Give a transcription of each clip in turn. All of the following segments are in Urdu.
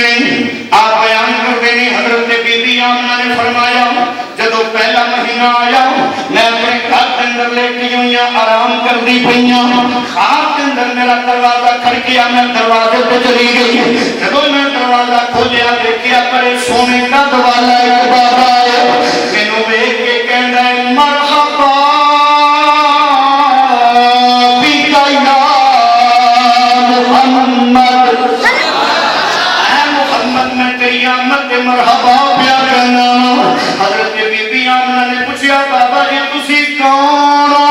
نہیں. آپ بیان کرتے ہیں حضرت بی بی آمنہ نے فرمایا جدو پہلا مہینہ آیا میں اپنے گھر کے اندر لیٹی ہوئی آرام کر دی پئیاں. خواب کے اندر میرا دروازہ کھڑکیا, میں دروازے پہ چلی گئی. جدو میں دروازہ کھولیا دیکھیا بڑے سونے کا دوالا ایک بابا آیا مینوں ویکھ کے کہندا ہے مرحبا بک یا محمد. اے محمد میں تیری آمد پہ مرحبا پیا کہنا. حضرت بی بی آمنہ نے پوچھا بابا جی تسی کون ہو؟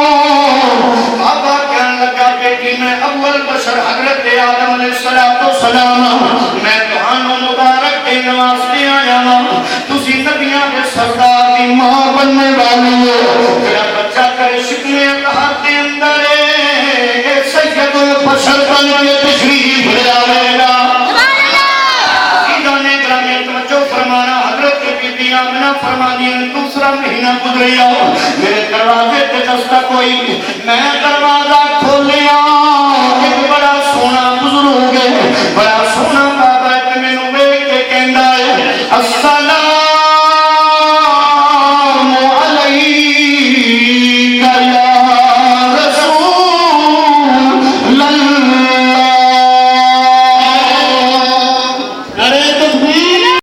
بابا کہنے لگا بیٹی میں اول بشر حضرت آدم علیہ السلام میں تہانوں مبارک کے نواستے آیا ہوں. تسی نبیاں کے سردار دی ماں بننے والی ہو. میرا بچہ کرے شکل اطہار کے اندر ہے سید البشر بن کے تشریف لے آئے گا. سیدھانے گرامی توجہ فرمانا حضرت بی بی آمنہ فرما دیا دوسرا مہینہ گزریا میرے دروازے پہ دستک کوئی میں